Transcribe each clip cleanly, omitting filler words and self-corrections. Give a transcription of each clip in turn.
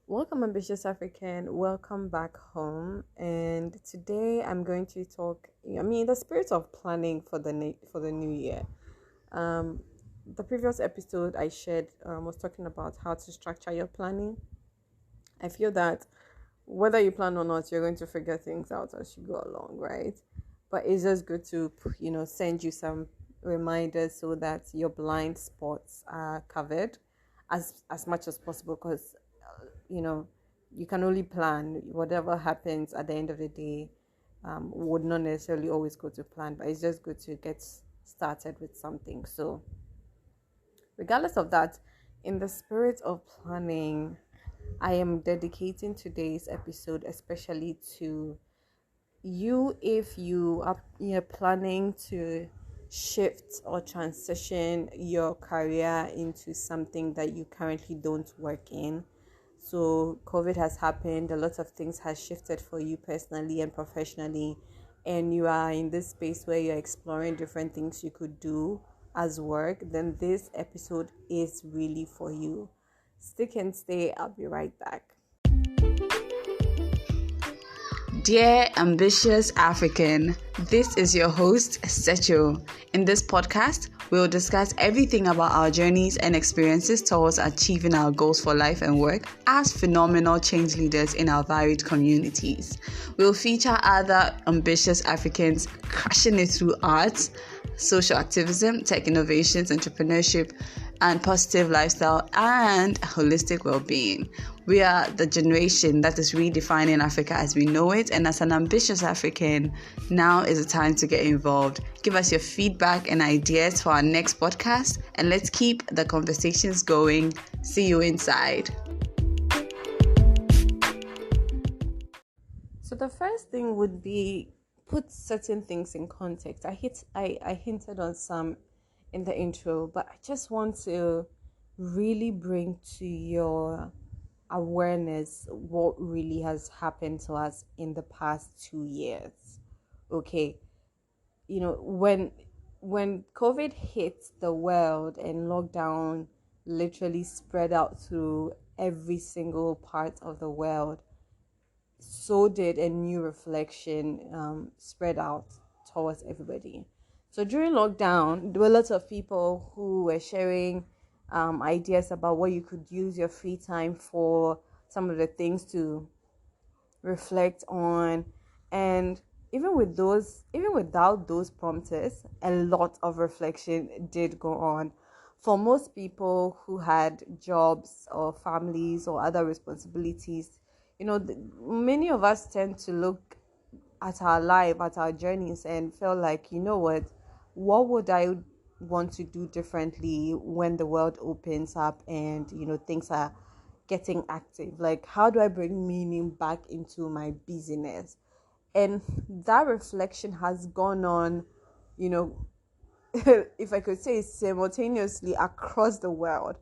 Welcome, ambitious African. Welcome back home. And today I'm going to talk. The spirit of planning for the new year. Um, the previous episode I shared was talking about how to structure your planning. I feel that whether you plan or not, you're going to figure things out as you go along, right? But it's just good to send you some reminders so that your blind spots are covered as much as possible because you know you can only plan. Whatever happens at the end of the day would not necessarily always go to plan, but it's just good to get started with something. So regardless of that, in the spirit of planning, I am dedicating today's episode especially to you if you're planning to shift or transition your career into something that you currently don't work in. So COVID has happened, a lot of things has shifted for you personally and professionally, and you are in this space where you're exploring different things you could do as work. Then this episode is really for you. Stick and stay, I'll be right back. Dear ambitious African, this is your host, Secho. In this podcast, we'll discuss everything about our journeys and experiences towards achieving our goals for life and work as phenomenal change leaders in our varied communities. We'll feature other ambitious Africans crushing it through arts, social activism, tech innovations, entrepreneurship, and positive lifestyle and holistic well-being. We are the generation that is redefining Africa as we know it, and as an ambitious African, now is the time to get involved. Give us your feedback and ideas for our next podcast, and let's keep the conversations going. See you inside. So the first thing would be put certain things in context. I hinted on some in the intro, but I just want to really bring to your awareness what really has happened to us in the past 2 years. Okay, when COVID hit the world and lockdown literally spread out through every single part of the world, so did a new reflection spread out towards everybody. So during lockdown, there were lots of people who were sharing ideas about what you could use your free time for, some of the things to reflect on, and even without those prompters, a lot of reflection did go on. For most people who had jobs or families or other responsibilities, many of us tend to look at our life, at our journeys, and feel like, what would I want to do differently when the world opens up and, things are getting active? Like, how do I bring meaning back into my busyness? And that reflection has gone on, you know, if I could say simultaneously across the world.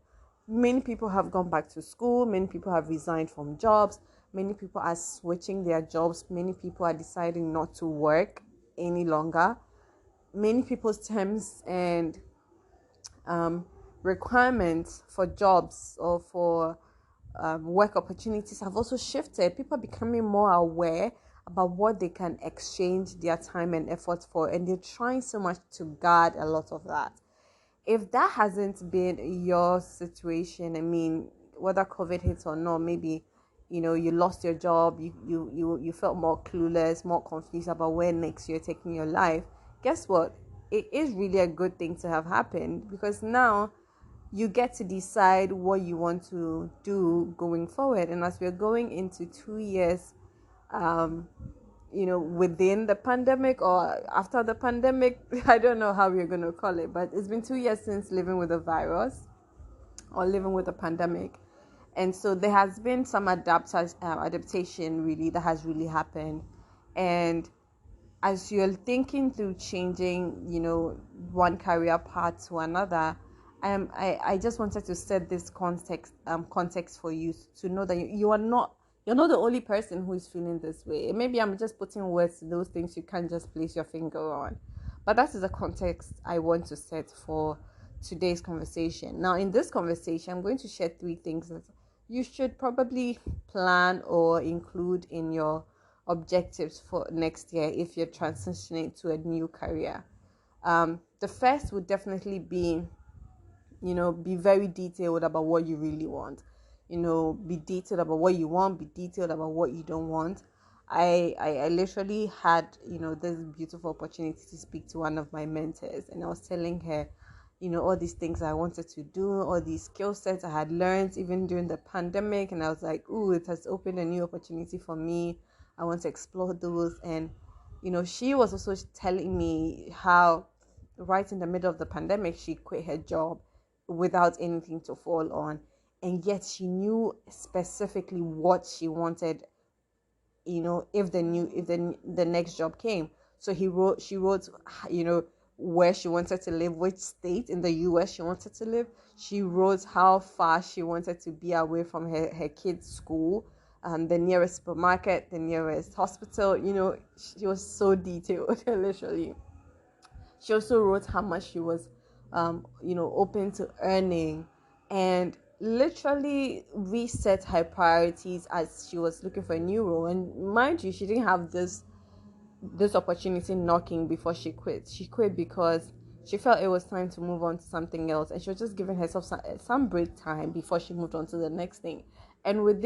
Many people have gone back to school, many people have resigned from jobs, many people are switching their jobs, many people are deciding not to work any longer. Many people's terms and requirements for jobs or for work opportunities have also shifted. People are becoming more aware about what they can exchange their time and effort for, and they're trying so much to guard a lot of that. If that hasn't been your situation, whether COVID hits or not, maybe you lost your job, you felt more clueless, more confused about where next you're taking your life. Guess what? It is really a good thing to have happened, because now you get to decide what you want to do going forward. And as we're going into 2 years, within the pandemic or after the pandemic, I don't know how we're going to call it, but it's been 2 years since living with a virus or living with a pandemic. And so there has been some adaptation really that has really happened. And as you're thinking through changing, one career path to another, I just wanted to set this context for you to know that you're not the only person who is feeling this way. Maybe I'm just putting words to those things you can't just place your finger on, but that is the context I want to set for today's conversation. Now, in this conversation, I'm going to share three things that you should probably plan or include in your objectives for next year if you're transitioning to a new career. The first would definitely be, be very detailed about what you really want. Be detailed about what you want, be detailed about what you don't want. I literally had, this beautiful opportunity to speak to one of my mentors, and I was telling her, all these things I wanted to do, all these skill sets I had learned even during the pandemic. And I was like, ooh, it has opened a new opportunity for me. I want to explore those. And, she was also telling me how right in the middle of the pandemic, she quit her job without anything to fall on. And yet she knew specifically what she wanted, if the next job came. So she wrote, where she wanted to live, which state in the US she wanted to live. She wrote how far she wanted to be away from her kids' school, the nearest supermarket, the nearest hospital. She was so detailed, literally. She also wrote how much she was, open to earning, and literally reset her priorities as she was looking for a new role. And mind you, she didn't have this opportunity knocking before she quit. She quit because she felt it was time to move on to something else, and she was just giving herself some break time before she moved on to the next thing. And with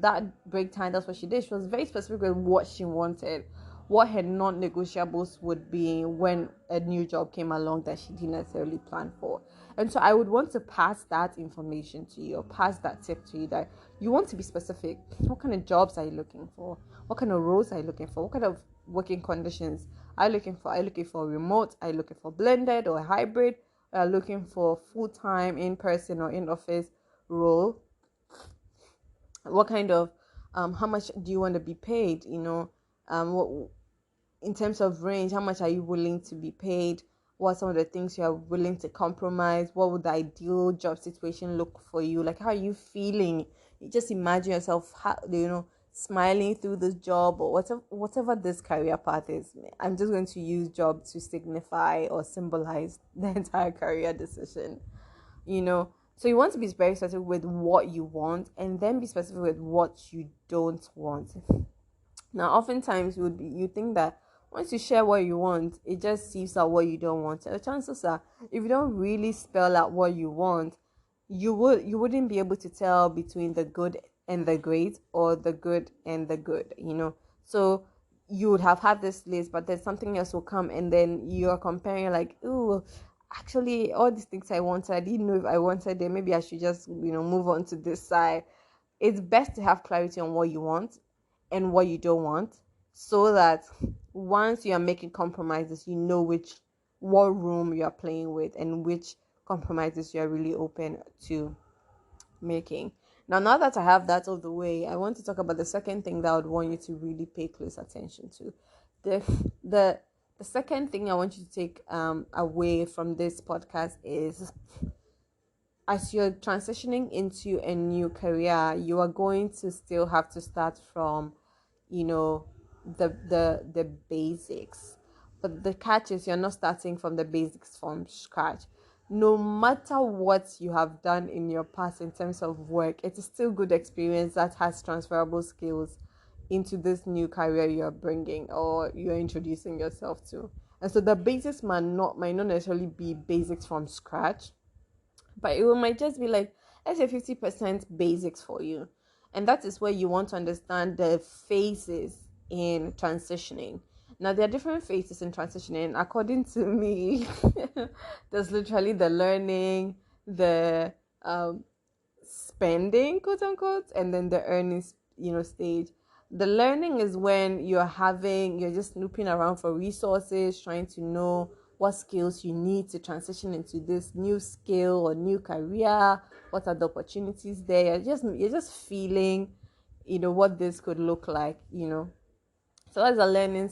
that break time, that's what she did. She was very specific with what she wanted, what her non-negotiables would be when a new job came along that she didn't necessarily plan for. And so I would want to pass that information to you, or pass that tip to you, that you want to be specific. What kind of jobs are you looking for? What kind of roles are you looking for? What kind of working conditions are you looking for? Are you looking for remote? Are you looking for blended or hybrid? Are you looking for full-time, in-person or in-office role? What kind of, how much do you want to be paid? What, in terms of range, how much are you willing to be paid? What are some of the things you are willing to compromise? What would the ideal job situation look for you? Like, how are you feeling? You just imagine yourself, smiling through this job, or whatever this career path is. I'm just going to use job to signify or symbolize the entire career decision. So you want to be very specific with what you want, and then be specific with what you don't want. Now, oftentimes you think that once you share what you want, it just seeps out what you don't want. So the chances are, if you don't really spell out what you want, you wouldn't be able to tell between the good and the great, or the good and the good. So you would have had this list, but then something else will come, and then you're comparing, like, ooh, actually all these things I wanted, I didn't know if I wanted them. Maybe I should just move on to this side. It's best to have clarity on what you want and what you don't want, so that once you are making compromises, you know what room you are playing with, and which compromises you are really open to making. Now that I have that out of the way, I want to talk about the second thing that I would want you to really pay close attention to. The second thing I want you to take away from this podcast is, as you're transitioning into a new career, you are going to still have to start from, the basics. But the catch is, you're not starting from the basics from scratch. No matter what you have done in your past in terms of work, it is still good experience that has transferable skills into this new career you're bringing, or you're introducing yourself to. And so the basics might not necessarily be basics from scratch, but it might just be like, let's say 50% basics for you. And that is where you want to understand the phases in transitioning. Now, there are different phases in transitioning. According to me, there's literally the learning, the spending, quote unquote, and then the earning, stage. The learning is when you're just snooping around for resources, trying to know what skills you need to transition into this new skill or new career. What are the opportunities there? You're just feeling, what this could look like, So that's a learning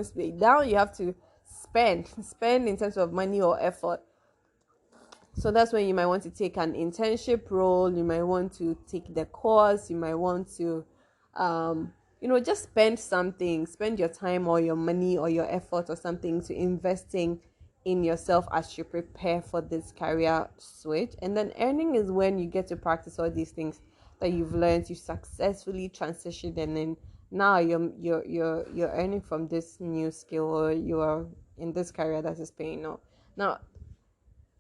space. Now you have to spend in terms of money or effort. So that's when you might want to take an internship role. You might want to take the course. You might want to, just spend your time or your money or your effort or something to investing in yourself as you prepare for this career switch. And then earning is when you get to practice all these things that you've learned, you successfully transitioned, and then now you're earning from this new skill, or you're in this career that is paying off. Now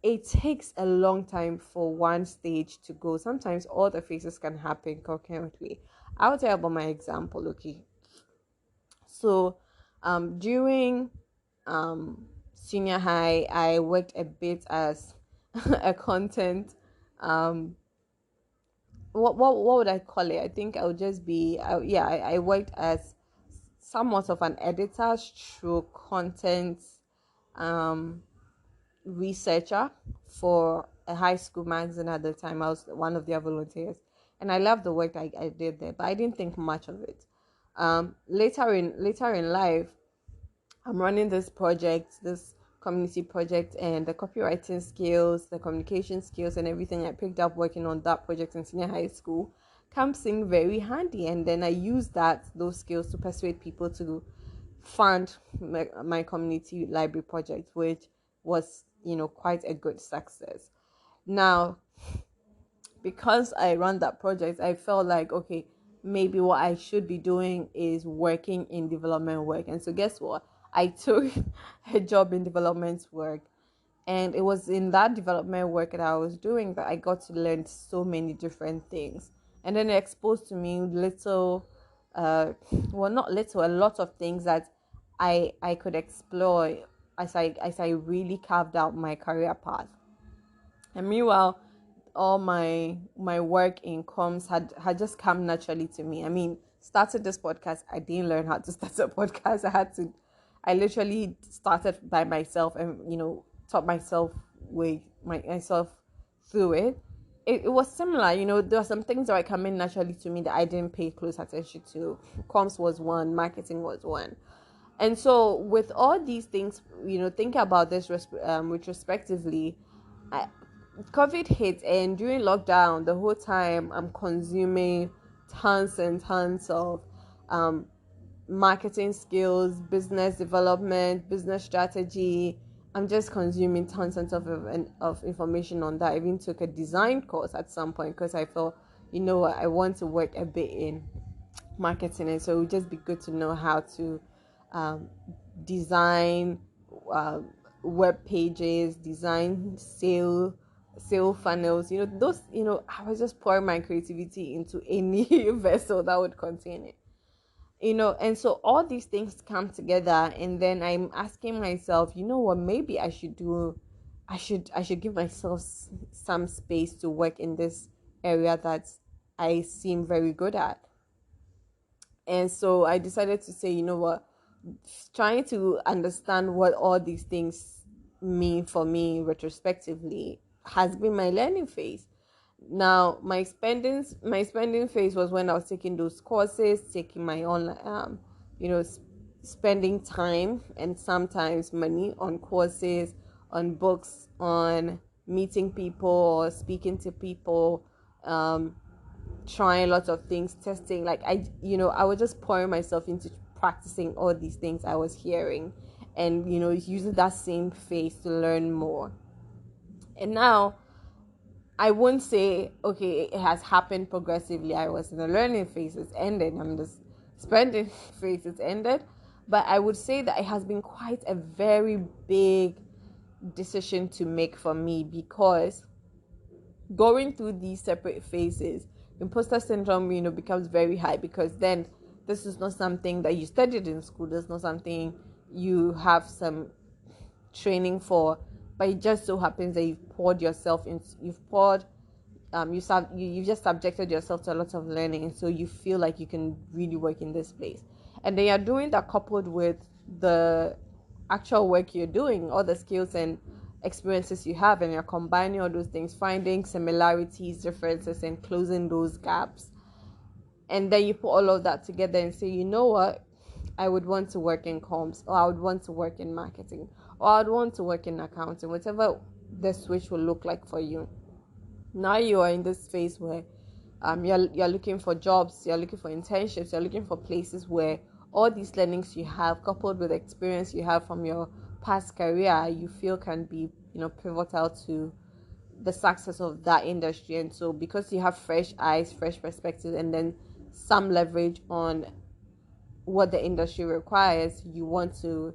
it takes a long time for one stage to go. Sometimes all the phases can happen concurrently. I'll tell you about my example, okay? So during senior high, I worked a bit as a content what would I call it? I think I would just be I worked as somewhat of an editor through content um researcher for a high school magazine. At the time I was one of their volunteers, and I loved the work I did there, but I didn't think much of it. Later in life, I'm running this community project, and the copywriting skills, the communication skills, and everything I picked up working on that project in senior high school comes in very handy. And then I use those skills to persuade people to fund my community library project, which was, quite a good success. Now, because I run that project, I felt like, okay, maybe what I should be doing is working in development work. And so guess what? I took a job in development work. And it was in that development work that I was doing that I got to learn so many different things. And then it exposed to me not little, a lot of things that I could explore as I really carved out my career path. And meanwhile, all my work in comms had just come naturally to me. I mean, started this podcast, I didn't learn how to start a podcast. I literally started by myself, and taught myself myself through it. It was similar. There were some things that were coming naturally to me that I didn't pay close attention to. Comms was one, marketing was one. And so with all these things, thinking about this retrospectively, COVID hit, and during lockdown, the whole time I'm consuming tons and tons of marketing skills, business development, business strategy. I'm just consuming tons and tons of information on that. I even took a design course at some point because I felt, I want to work a bit in marketing, and so it would just be good to know how to design web pages, design sale funnels. Those. I was just pouring my creativity into any vessel that would contain it. And so all these things come together, and then I'm asking myself, what, maybe I should give myself some space to work in this area that I seem very good at. And so I decided to say, what, trying to understand what all these things mean for me retrospectively has been my learning phase. Now, my spending phase was when I was taking those courses, taking my own, spending time and sometimes money on courses, on books, on meeting people or speaking to people, trying lots of things, testing. Like I was just pouring myself into practicing all these things I was hearing, and using that same phase to learn more. And now, I won't say, okay, it has happened progressively. I was in the learning phase, it's ended. I'm just spending phase, it's ended. But I would say that it has been quite a very big decision to make for me, because going through these separate phases, imposter syndrome, becomes very high, because then this is not something that you studied in school. This is not something you have some training for. But it just so happens that you've poured yourself in. You've just subjected yourself to a lot of learning, and so you feel like you can really work in this place. And then you're doing that coupled with the actual work you're doing, all the skills and experiences you have, and you're combining all those things, finding similarities, differences, and closing those gaps. And then you put all of that together and say, you know what? I would want to work in comms, or I would want to work in marketing, or I would want to work in accounting, whatever the switch will look like for you. Now you are in this phase where you're looking for jobs, you're looking for internships, you're looking for places where all these learnings you have, coupled with experience you have from your past career you feel can be, pivotal to the success of that industry. And so because you have fresh eyes, fresh perspectives, and then some leverage on what the industry requires, you want to,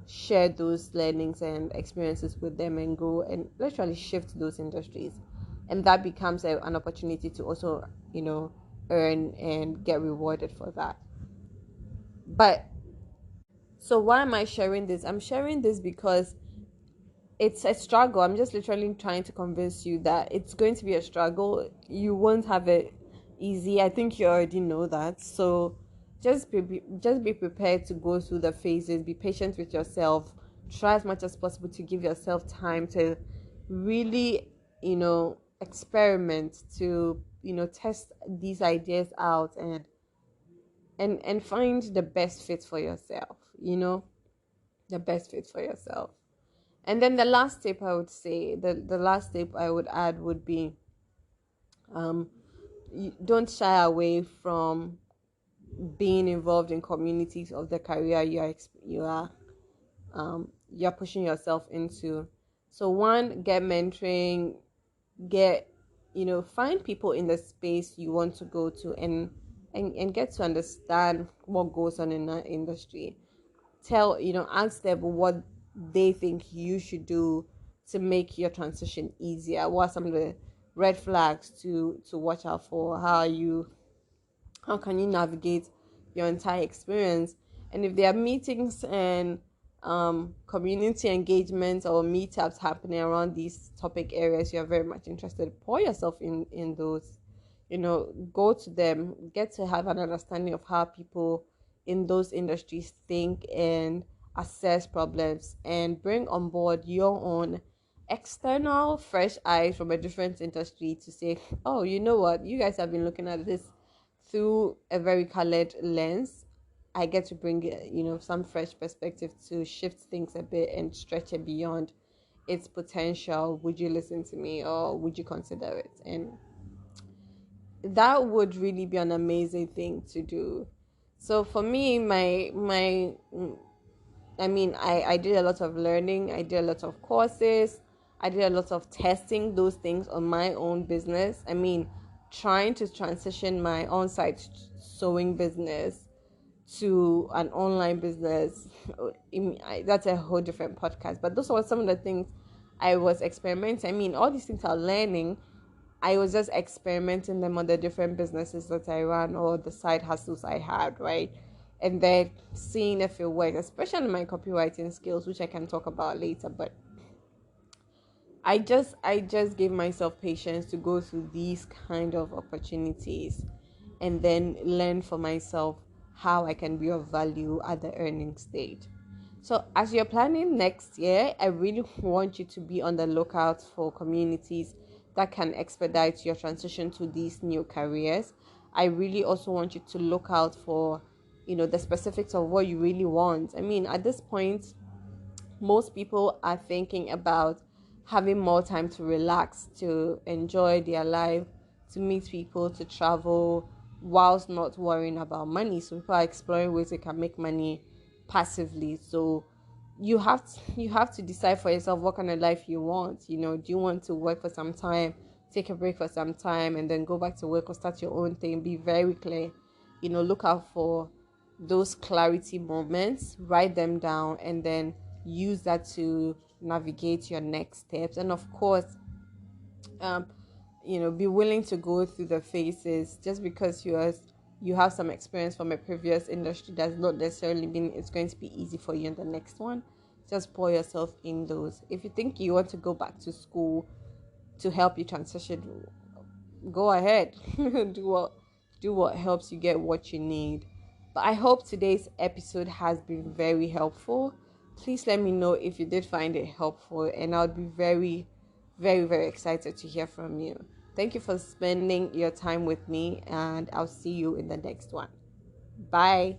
share those learnings and experiences with them and go and literally shift those industries. And that becomes an opportunity to also, earn and get rewarded for that. But so why am I sharing this? I'm sharing this because it's a struggle. I'm just literally trying to convince you that it's going to be a struggle. You won't have it easy. I think you already know that. So just be prepared to go through the phases. Be patient with yourself. Try as much as possible to give yourself time to really, experiment, to test these ideas out, and find the best fit for yourself. The best fit for yourself. And then the last tip I would say, the last tip I would add would be, don't shy away from being involved in communities of the career you're pushing yourself into. So one, get mentoring, get find people in the space you want to go to, and get to understand what goes on in that industry. Ask them what they think you should do to make your transition easier. What are some of the red flags to watch out for? How can you navigate your entire experience? And if there are meetings and community engagements or meetups happening around these topic areas you are very much interested, pour yourself in those. Go to them, get to have an understanding of how people in those industries think and assess problems, and bring on board your own external fresh eyes from a different industry to say, oh, you know what, you guys have been looking at this through a very colored lens. I get to bring some fresh perspective to shift things a bit and stretch it beyond its potential. Would you listen to me, or would you consider it? And that would really be an amazing thing to do. So for me, I did a lot of learning. I did a lot of courses. I did a lot of testing those things on my own business. Trying to transition my on-site sewing business to an online business. That's a whole different podcast. But those were some of the things I was experimenting. All these things are learning. I was just experimenting them on the different businesses that I ran or the side hustles I had, right? And then seeing if it works, especially my copywriting skills, which I can talk about later. But I just gave myself patience to go through these kind of opportunities and then learn for myself how I can be of value at the earning stage. So as you're planning next year, I really want you to be on the lookout for communities that can expedite your transition to these new careers. I really also want you to look out for, the specifics of what you really want. At this point, most people are thinking about having more time to relax, to enjoy their life, to meet people, to travel, whilst not worrying about money. So people are exploring ways they can make money passively. So you have to decide for yourself what kind of life you want. Do you want to work for some time, take a break for some time, and then go back to work, or start your own thing? Be very clear. Look out for those clarity moments, write them down, and then use that to navigate your next steps. And of course, be willing to go through the phases. Just because you have some experience from a previous industry does not necessarily mean it's going to be easy for you in the next one. Just pour yourself in those. If you think you want to go back to school to help you transition, go ahead. do what helps you get what you need. But I hope today's episode has been very helpful. Please let me know if you did find it helpful, and I'll be very, very, very excited to hear from you. Thank you for spending your time with me, and I'll see you in the next one. Bye.